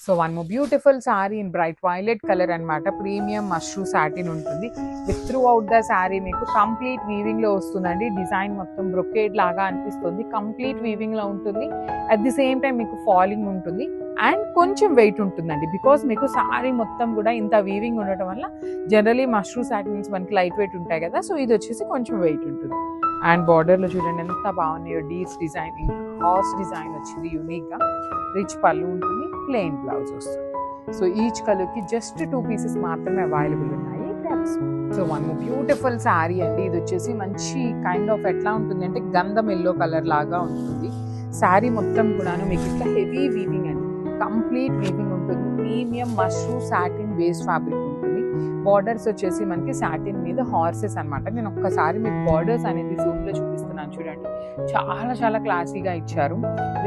So one more beautiful sorry in bright violet colour అనమాట. Premium mashru satin ఉంటుంది. With through out the sorry మీకు complete weaving లో వస్తుందండి. Design మొత్తం brocade లాగా అనిపిస్తుంది. కంప్లీట్ వీవింగ్ లో ఉంటుంది. అట్ ది సేమ్ టైం మీకు ఫాలింగ్ ఉంటుంది అండ్ కొంచెం వెయిట్ ఉంటుందండి. బికాస్ మీకు సారీ మొత్తం కూడా ఇంత వీవింగ్ ఉండటం వల్ల జనరలీ మష్రూ సాటిన్స్ మనకి లైట్ వెయిట్ ఉంటాయి కదా, సో ఇది వచ్చేసి కొంచెం వెయిట్ ఉంటుంది. అండ్ బార్డర్లో చూడండి ఎంత బాగున్నాయో. డీస్ డిజైన్, హార్స్ డిజైన్ వచ్చింది యూనిక్గా. రిచ్ పళ్ళు ఉంటుంది, ప్లెయిన్ బ్లౌజ్ వస్తుంది. సో ఈచ్ కలర్కి జస్ట్ 2 పీసెస్ మాత్రమే అవైలబుల్ ఉన్నాయి. సో వన్ బ్యూటిఫుల్ శారీ అండి. ఇది వచ్చేసి మంచి కైండ్ ఆఫ్ ఎట్లా ఉంటుంది అంటే గంధం ఎల్లో కలర్ లాగా ఉంటుంది. శారీ మొత్తం కూడాను మీకు ఇట్లా హెవీ వీవింగ్ అండి. కంప్లీట్ వీవింగ్ ఉంటుంది. Premium mashru satin base fabric ఉంటుంది. బార్డర్స్ వచ్చేసి మనకి సాటిన్ మీద హార్సెస్ అనమాట. నేను ఒక్కసారి మీకు బార్డర్స్ అనేది జూమ్ లో చూపిస్తున్నాను చూడండి. చాలా చాలా క్లాసీగా ఇచ్చారు.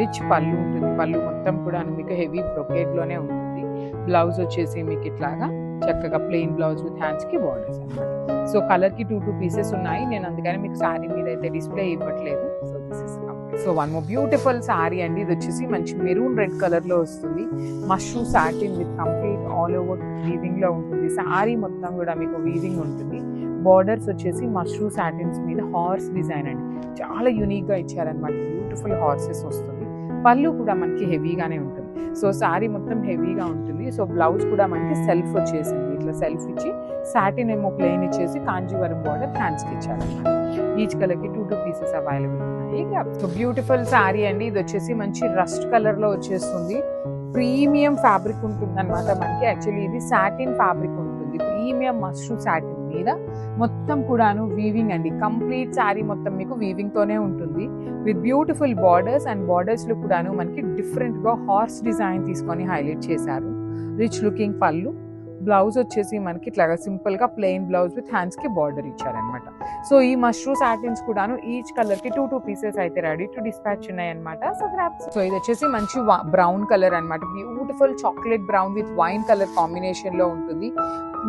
రిచ్ పళ్ళు ఉంటుంది. పళ్ళు మొత్తం కూడా మీకు హెవీ బ్రొకేడ్ లోనే ఉంటుంది. బ్లౌజ్ వచ్చేసి మీకు ఇట్లాగా చక్కగా ప్లెయిన్ బ్లౌజ్ విత్ హ్యాండ్స్ కి బార్డర్స్ అనమాట. సో కలర్ కి 2 పీసెస్ ఉన్నాయి. నేను అందుకని మీకు శారీ మీద అయితే డిస్ప్లే ఇవ్వట్లేదు. So this is so one more beautiful sari అండి. ఇది వచ్చేసి మంచి మెరూన్ రెడ్ కలర్ లో వస్తుంది. Mashru satin with complete all over weaving లో ఉంటుంది. శారీ మొత్తం కూడా మీకు వీవింగ్ ఉంటుంది. బార్డర్స్ వచ్చేసి మష్రూ సాటిన్స్ మీద హార్స్ డిజైన్ అండి. చాలా యూనిక్ గా ఇచ్చారనమాట. బ్యూటిఫుల్ హార్సెస్ వస్తుంది. పళ్ళు కూడా మనకి హెవీగానే ఉంటుంది. సో శారీ మొత్తం హెవీగా ఉంటుంది. సో బ్లౌజ్ కూడా మనకి సెల్ఫ్ వచ్చేసింది. ఇట్లా సెల్ఫ్ ఇచ్చి సాటిన్ ఏమో ప్లెయిన్ ఇచ్చేసి కాంజీవరం బార్డర్ హ్యాండ్స్ కి ఇచ్చారనమాట. ఈచ్ కలర్ కి 2 పీసెస్ అవైలబుల్ ఉన్నాయి. సో బ్యూటిఫుల్ శారీ అండి. ఇది వచ్చేసి మంచి రస్ట్ కలర్ లో వచ్చేస్తుంది. ప్రీమియం ఫ్యాబ్రిక్ ఉంటుంది అనమాట మనకి. యాక్చువల్లీ ఇది సాటిన్ ఫ్యాబ్రిక్ ఉంటుంది. ప్రీమియం మష్రూ సాటిన్ మీద మొత్తం కూడాను వీవింగ్ అండి. కంప్లీట్ శారీ మొత్తం మీకు వీవింగ్ తోనే ఉంటుంది. With beautiful borders and borders లో కూడాను మనకి డిఫరెంట్ గా హార్స్ డిజైన్ తీసుకొని హైలైట్ చేశారు. రిచ్ లుకింగ్ పళ్ళు. బ్లౌజ్ వచ్చేసి మనకి ఇట్లాగా సింపుల్ గా ప్లెయిన్ బ్లౌజ్ విత్ హ్యాండ్స్ కి బార్డర్ ఇచ్చారనమాట. సో ఈ మష్రూ సాటిన్స్ కూడాను ఈచ్ కలర్ కి 2 పీసెస్ అయితే రెడీ టు డిస్పాచ్ ఉన్నాయి అనమాట. సో ఇది వచ్చేసి మంచి బ్రౌన్ కలర్ అనమాట. Beautiful chocolate brown with wine colour combination లో ఉంటుంది.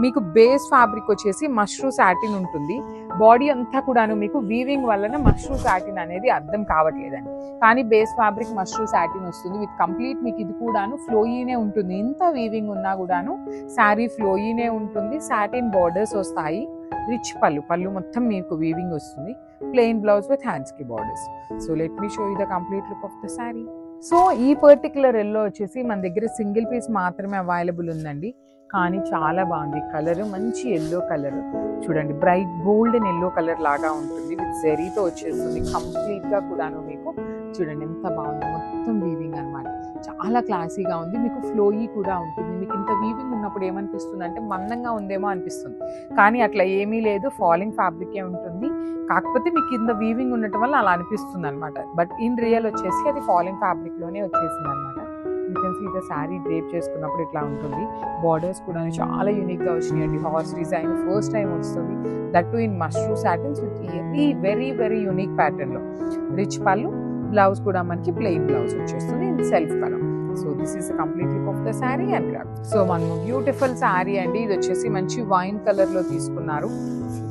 మీకు బేస్ ఫ్యాబ్రిక్ వచ్చేసి మష్రూ సాటిన్ ఉంటుంది. బాడీ అంతా కూడాను మీకు వీవింగ్ వలన మష్రూ సాటిన్ అనేది అర్థం కావట్లేదండి. కానీ బేస్ ఫ్యాబ్రిక్ మష్రూ సాటిన్ వస్తుంది. విత్ కంప్లీట్ మీకు ఇది కూడాను ఫ్లోయీనే ఉంటుంది. ఇంత వీవింగ్ ఉన్నా కూడాను శారీ ఫ్లోయీనే ఉంటుంది. సాటిన్ బార్డర్స్ వస్తాయి. రిచ్ పళ్ళు మొత్తం మీకు వీవింగ్ వస్తుంది. ప్లెయిన్ బ్లౌజ్ విత్ హ్యాండ్స్ కి borders. So let me show you the complete look of the sari. So ఈ పర్టికులర్ ఎల్లో వచ్చేసి మన దగ్గర సింగిల్ పీస్ మాత్రమే అవైలబుల్ ఉందండి. కానీ చాలా బాగుంది. కలర్ మంచి ఎల్లో కలర్ చూడండి. బ్రైట్ గోల్డెన్ ఎల్లో కలర్ లాగా ఉంటుంది. విత్ జరీతో వచ్చేస్తుంది. కంప్లీట్ గా కూడాను మీకు చూడండి ఎంత బాగుంది. మొత్తం వీవింగ్ అనమాట. చాలా క్లాసీగా ఉంది. మీకు ఫ్లోయీ కూడా ఉంటుంది. మీకు ఇంత వీవింగ్ ఉన్నప్పుడు ఏమనిపిస్తుంది అంటే మందంగా ఉందేమో అనిపిస్తుంది. కానీ అట్లా ఏమీ లేదు. ఫాలింగ్ ఫ్యాబ్రికే ఉంటుంది. కాకపోతే మీకు ఇంత వీవింగ్ ఉండటం వల్ల అలా అనిపిస్తుంది అనమాట. బట్ ఇన్ రియల్ వచ్చేసి అది ఫాలింగ్ ఫ్యాబ్రిక్ లోనే వచ్చేసింది అనమాట. You can see the sari drape చేసుకున్నప్పుడు ఇట్లా ఉంటుంది. బార్డర్స్ కూడా చాలా యూనిక్ గా వచ్చినాయండి. హార్స్ డిజైన్ ఫస్ట్ టైం వస్తుంది. That too in mashru satins with very very unique pattern లో. రిచ్ పళ్ళు. బ్లౌజ్ కూడా మనకి ప్లెయిన్ బ్లౌజ్ వచ్చేస్తుంది in self colour. So this is complete look of the sari and craft. So one beautiful sari అండి. ఇది వచ్చేసి మంచి వైన్ కలర్ లో తీసుకున్నారు.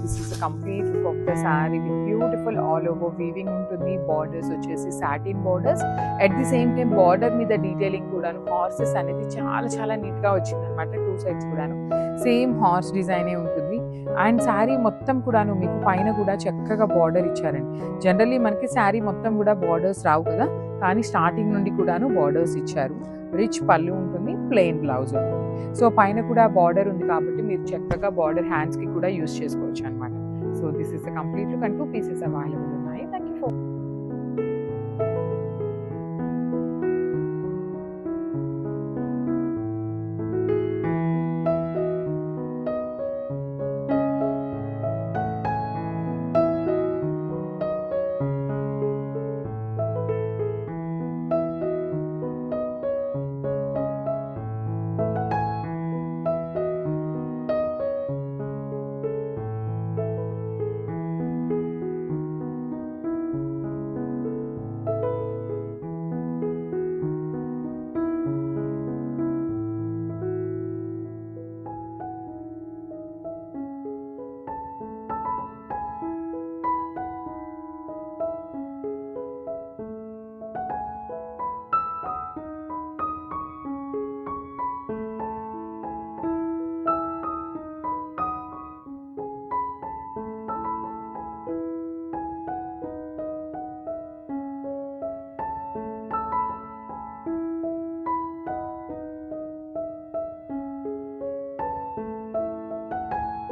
This is complete look of the sari with beautiful all over weaving ఉంటుంది. బార్డర్స్ వచ్చేసి satin borders. At the same time border మీద detailing కూడాను హార్సెస్ అనేది చాలా చాలా నీట్ గా వచ్చింది అనమాట. 2 సైడ్స్ కూడాను సేమ్ హార్స్ డిజైనే ఉంటుంది. అండ్ శారీ మొత్తం కూడాను మీకు పైన కూడా చక్కగా బార్డర్ ఇచ్చారండి. జనరల్లీ మనకి శారీ మొత్తం కూడా బార్డర్స్ రావు కదా, కానీ స్టార్టింగ్ నుండి కూడాను బార్డర్స్ ఇచ్చారు. రిచ్ పళ్ళు ఉంటుంది. ప్లెయిన్ బ్లౌజ్ ఉంటుంది. సో పైన కూడా బార్డర్ ఉంది కాబట్టి మీరు చక్కగా బార్డర్ హ్యాండ్స్ కి కూడా యూస్ చేసుకోవచ్చు అనమాట. So this is the complete look and 2 pieces available ఉన్నాయి. Thank you for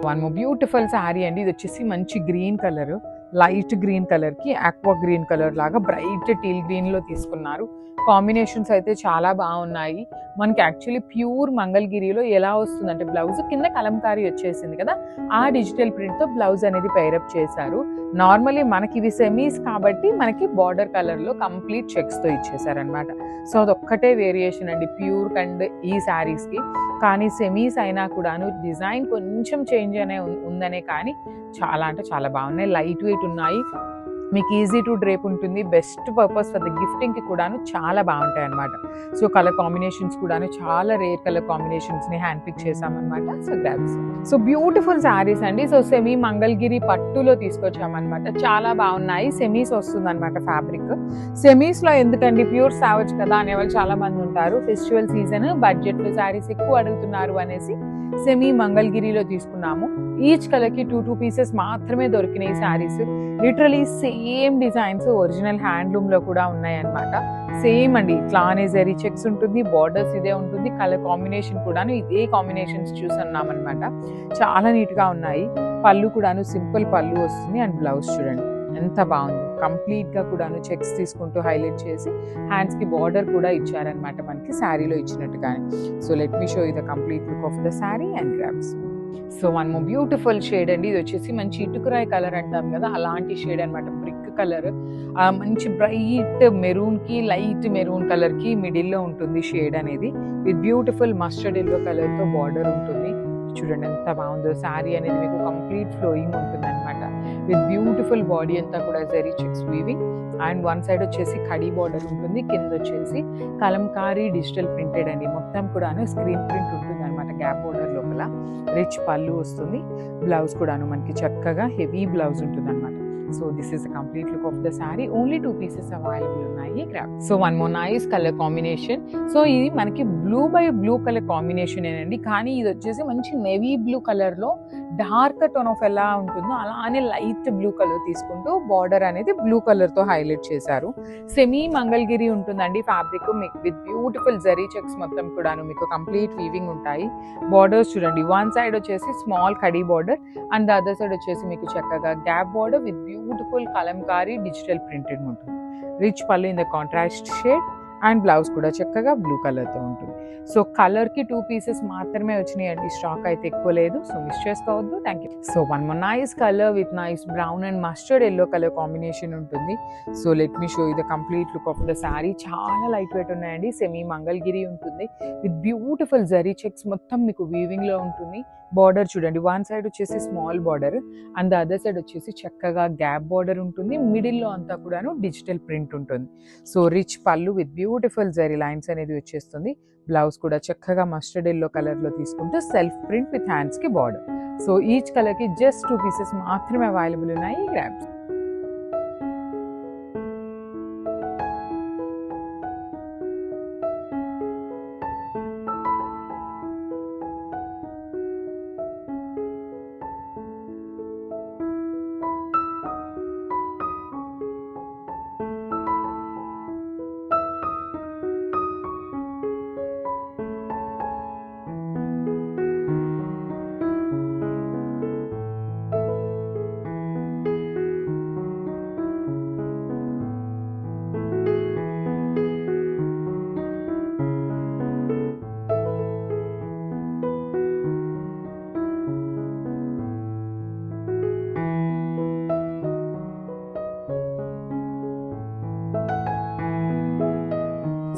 one more beautiful sari అండి. ఇది వచ్చేసి మంచి గ్రీన్ కలర్, లైట్ గ్రీన్ కలర్కి ఆక్వా గ్రీన్ కలర్ లాగా బ్రైట్ టీల్ గ్రీన్లో తీసుకున్నారు. కాంబినేషన్స్ అయితే చాలా బాగున్నాయి. మనకి యాక్చువల్లీ ప్యూర్ మంగళగిరిలో ఎలా వస్తుందంటే బ్లౌజ్ కింద కలంకారీ వచ్చేసింది కదా, ఆ డిజిటల్ ప్రింట్తో బ్లౌజ్ అనేది పైరప్ చేశారు. నార్మల్లీ మనకి ఇవి సెమీస్ కాబట్టి మనకి బార్డర్ కలర్లో కంప్లీట్ చెక్స్తో ఇచ్చేసారనమాట. సో అదొక్కటే వేరియేషన్ అండి ప్యూర్ అండ్ ఈ శారీస్కి. కానీ సెమీస్ అయినా కూడాను డిజైన్ కొంచెం చేంజ్ అనే ఉందనే కానీ చాలా అంటే చాలా బాగున్నాయి. లైట్ వెయిట్ ఉన్నాయి, మీకు ఈజీ టు డ్రేప్ ఉంటుంది. బెస్ట్ పర్పస్ ఫర్ ద గిఫ్టింగ్కి కూడాను చాలా బాగుంటాయి అనమాట. సో కలర్ కాంబినేషన్స్ కూడాను చాలా రేర్ కలర్ కాంబినేషన్స్ని హ్యాండ్ పిక్ చేసామన్నమాట. So grabs. So beautiful sarees అండి. సో సెమీ మంగళగిరి పట్టులో తీసుకొచ్చామన్నమాట. చాలా బాగున్నాయి. సెమీస్ వస్తుంది అనమాట ఫ్యాబ్రిక్. సెమీస్లో ఎందుకండి ప్యూర్ సావజ్ కదా అనేవాళ్ళు చాలా మంది ఉంటారు. ఫెస్టివల్ సీజన్ బడ్జెట్లో శారీస్ ఎక్కువ అడుగుతున్నారు అనేసి సెమీ మంగళగిరిలో తీసుకున్నాము. ఈచ్ కలర్కి 2 పీసెస్ మాత్రమే దొరికినాయి sarees. Literally same designs original హ్యాండ్లూమ్లో కూడా ఉన్నాయన్నమాట. సేమ్ అండి, ఇట్లానే జరీ చెక్స్ ఉంటుంది, బార్డర్స్ ఇదే ఉంటుంది, కలర్ కాంబినేషన్ కూడాను ఇదే కాంబినేషన్స్ చూస్తున్నామన్నమాట. చాలా నీట్గా ఉన్నాయి. పళ్ళు కూడాను సింపుల్ పళ్ళు వస్తుంది. అండ్ బ్లౌజ్ చూడండి ఎంత బాగుంది. కంప్లీట్గా కూడాను చెక్స్ తీసుకుంటూ హైలైట్ చేసి హ్యాండ్స్కి బార్డర్ కూడా ఇచ్చారనమాట మనకి శారీలో ఇచ్చినట్టుగానే. So let me show you the complete look of the sari and grabs. So one more beautiful shade అండి. ఇది వచ్చేసి మంచి ఇటుకురాయి కలర్ అంటాం కదా, అలాంటి షేడ్ అనమాట. బ్రిక్ కలర్, మంచి బ్రైట్ మెరూన్కి లైట్ మెరూన్ కలర్కి మిడిల్లో ఉంటుంది షేడ్ అనేది. విత్ బ్యూటిఫుల్ మస్టర్డ్ ఎల్లో కలర్తో బార్డర్ ఉంటుంది. చూడండి ఎంత బాగుందో. శారీ అనేది మీకు కంప్లీట్ ఫ్లోయింగ్ ఉంటుంది అనమాట. విత్ బ్యూటిఫుల్ బాడీ అంతా కూడా zari checks weaving. And one side వచ్చేసి కడీ బార్డర్ ఉంటుంది, కింద వచ్చేసి కలంకారీ డిజిటల్ ప్రింటెడ్ అండి. మొత్తం కూడాను స్క్రీన్ ప్రింట్ ఉంటుంది అనమాట గ్యాప్ బార్డర్ లోపల. రిచ్ పళ్ళు వస్తుంది. బ్లౌజ్ కూడాను మనకి చక్కగా హెవీ బ్లౌజ్ ఉంటుంది అనమాట. So this is the complete look of the sari. Only 2 pieces available ఉన్నాయి. Grab. So one more nice colour combination. So ఇది మనకి blue by blue colour combination ఏనండి. కానీ ఇది వచ్చేసి మంచి నేవీ బ్లూ కలర్లో డార్క్ టోన్ ఆఫ్ ఎలా ఉంటుందో అలానే లైట్ బ్లూ కలర్ తీసుకుంటూ బార్డర్ అనేది బ్లూ కలర్తో హైలైట్ చేశారు. సెమీ మంగళగిరి ఉంటుందండి ఫ్యాబ్రిక్. మీకు విత్ బ్యూటిఫుల్ జరీ చెక్స్ మొత్తం కూడాను మీకు కంప్లీట్ వీవింగ్ ఉంటాయి. బార్డర్స్ చూడండి, వన్ సైడ్ వచ్చేసి small khadi border and the other side వచ్చేసి మీకు చక్కగా gap border with beautiful Kalamkari digital printed ఉంటుంది. రిచ్ పళ్ళు in the contrast shade and blouse కూడా చక్కగా బ్లూ కలర్తో ఉంటుంది. సో కలర్కి 2 పీసెస్ మాత్రమే వచ్చినాయి అండి. స్టాక్ అయితే ఎక్కువ లేదు, సో మిస్ చేసుకోవద్దు. Thank you. So one more nice colour with nice brown and mustard yellow colour combination ఉంటుంది. So let me show you the complete look of the sari. చాలా లైట్ వెయిట్ ఉన్నాయండి. సెమీ మంగళగిరి ఉంటుంది with beautiful zari checks మొత్తం మీకు వీవింగ్లో ఉంటుంది. Border చూడండి, one side వచ్చేసి small border and the other side వచ్చేసి చక్కగా గ్యాప్ బార్డర్ ఉంటుంది. మిడిల్లో అంతా కూడాను డిజిటల్ ప్రింట్ ఉంటుంది. సో రిచ్ పళ్ళు విత్ బ్యూటిఫుల్ జరీ లైన్స్ అనేది వచ్చేస్తుంది. బ్లౌజ్ కూడా చక్కగా మస్టర్డ్ ఎల్లో కలర్లో తీసుకుంటూ సెల్ఫ్ ప్రింట్ విత్ హ్యాండ్స్కి బార్డర్. సో ఈచ్ కలర్కి జస్ట్ 2 పీసెస్ మాత్రమే అవైలబుల్ ఉన్నాయి. Grabs.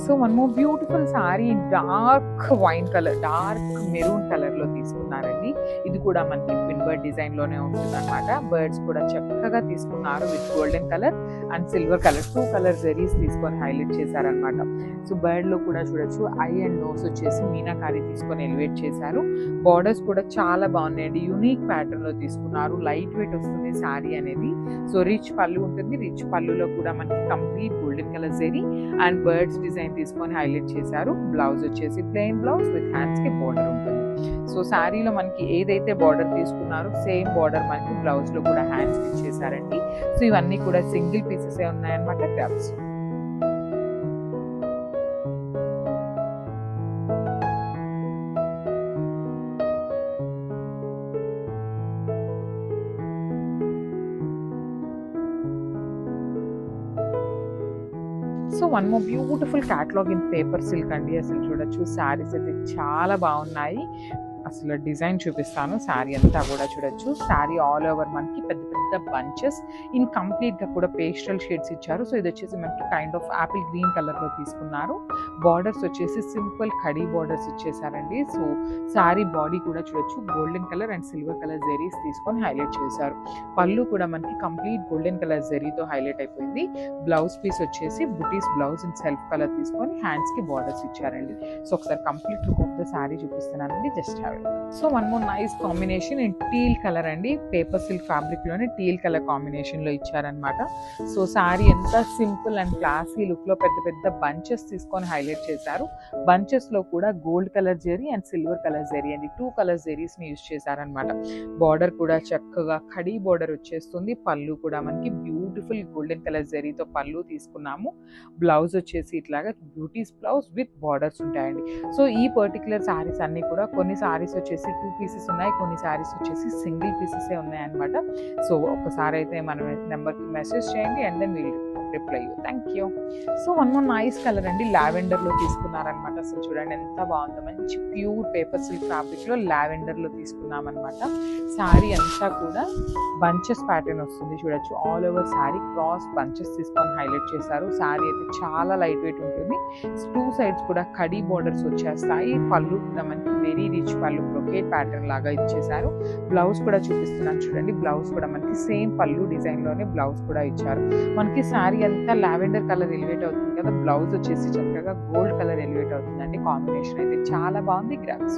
So one more beautiful sorry dark wine colour, dark maroon కలర్లో తీసుకున్నారండి. ఇది కూడా మనకి ట్విన్ బర్డ్ డిజైన్లోనే ఉంటుంది అనమాట. బర్డ్స్ కూడా చక్కగా తీసుకున్నారు with golden colour and silver colour, 2 colour zaris తీసుకొని హైలైట్ చేశారనమాట. సో బర్డ్లో కూడా చూడొచ్చు ఐ అండ్ నోస్ వచ్చేసి మీనాకారి తీసుకొని ఎలివేట్ చేశారు. బార్డర్స్ కూడా చాలా బాగున్నాయండి. యూనిక్ ప్యాటర్న్లో తీసుకున్నారు. లైట్ వెయిట్ వస్తుంది శారీ అనేది. సో రిచ్ పళ్ళు ఉంటుంది. రిచ్ పళ్ళులో కూడా మనకి complete golden colour zari and birds design తీసుకొని హైలైట్ చేశారు. బ్లౌజ్ వచ్చేసి ప్లెయిన్ బ్లౌజ్ విత్ హ్యాండ్స్ కి బార్డర్ ఉంటుంది. సో శారీలో మనకి ఏదైతే బార్డర్ తీసుకున్నారో సేమ్ బార్డర్ మనకి బ్లౌజ్ లో కూడా హ్యాండ్స్ కి ఇచ్చేసారండి. సో ఇవన్నీ కూడా సింగిల్ పీసెస్ ఉన్నాయన్నమాట. Grabs. One more beautiful catalogue in paper silk అండి. అసలు చూడొచ్చు శారీస్ అయితే చాలా బాగున్నాయి. అసలు డిజైన్ చూపిస్తాను. శారీ అంతా కూడా చూడొచ్చు. శారీ ఆల్ ఓవర్ మనకి పెద్ద పెద్ద బంచెస్ ఇన్ కంప్లీట్గా కూడా పేస్టల్ షేడ్స్ ఇచ్చారు. సో ఇది వచ్చేసి మనకి కైండ్ ఆఫ్ యాపిల్ గ్రీన్ కలర్లో తీసుకున్నారు. బార్డర్స్ వచ్చేసి సింపుల్ కడీ బార్డర్స్ ఇచ్చేసారండి. సో శారీ బాడీ కూడా చూడొచ్చు golden colour and silver colour జెరీస్ తీసుకొని హైలైట్ చేశారు. పళ్ళు కూడా మనకి కంప్లీట్ గోల్డెన్ కలర్ జెరీతో హైలైట్ అయిపోయింది. బ్లౌజ్ పీస్ వచ్చేసి బుటీస్ బ్లౌజ్ ఇన్ సెల్ఫ్ కలర్ తీసుకొని హ్యాండ్స్కి బార్డర్స్ ఇచ్చారండి. సో ఒకసారి complete look of the sari చూపిస్తున్నానండి. Just have it. So one more nice combination in teal colour అండి. పేపర్ సిల్క్ ఫ్యాబ్రిక్ లోనే టీల్ కలర్ కాంబినేషన్ లో ఇచ్చారనమాట. సో శారీ ఎంత సింపుల్ అండ్ క్లాసీ లుక్ లో పెద్ద పెద్ద బంచెస్ తీసుకొని హైలైట్ చేశారు. బంచెస్ లో కూడా gold colour zari and silver colour zari అండి 2 కలర్ జెరీస్ ని యూజ్ చేశారనమాట. బార్డర్ కూడా చక్కగా కడీ బార్డర్ వచ్చేస్తుంది. పళ్ళు కూడా మనకి బ్యూటిఫుల్ గోల్డెన్ కలర్ జెరీతో పళ్ళు తీసుకున్నాము. బ్లౌజ్ వచ్చేసి ఇట్లాగా బ్యూటీస్ బ్లౌజ్ విత్ బార్డర్స్ ఉంటాయండి. సో ఈ పర్టికులర్ శారీస్ అన్ని కూడా కొన్ని శారీస్ వచ్చేసి 2 పీసెస్ ఉన్నాయి, కొన్ని శారీస్ వచ్చేసి సింగిల్ పీసెసే ఉన్నాయి అనమాట. సో ఒకసారి అయితే మనం నెంబర్కి మెసేజ్ చేయండి and then we'll reply you. Thank you. So one more nice colour అండి. లావెండర్లో తీసుకున్నారనమాట. అసలు చూడండి ఎంత బాగుందో. మంచి ప్యూర్ పేపర్ సిల్క్ ఫ్యాబ్రిక్లో లావెండర్లో తీసుకున్నాం అనమాట. శారీ అంతా కూడా బంచెస్ ప్యాటర్న్ వస్తుంది చూడొచ్చు. All over sari cross bunches తీసుకొని హైలైట్ చేశారు. శారీ అయితే చాలా లైట్ వెయిట్ ఉంటుంది. 2 సైడ్స్ కూడా కడీ బార్డర్స్ వచ్చేస్తాయి. పళ్ళు కూడా మనకి వెరీ రిచ్ పళ్ళు బ్రొకేట్ ప్యాటర్న్ లాగా ఇచ్చేసారు. బ్లౌజ్ కూడా చూపిస్తున్నాను చూడండి. బ్లౌజ్ కూడా మనకి సేమ్ పళ్ళు డిజైన్ లోనే బ్లౌజ్ కూడా ఇచ్చారు. మనకి శారీ అంతా లావెండర్ కలర్ ఎలివేట్ అవుతుంది కదా. బ్లౌజ్ వచ్చేసి చక్కగా గోల్డ్ కలర్ ఎలివేట్ అవుతుందండి. కాంబినేషన్ అయితే చాలా బాగుంది. గ్రామ్స్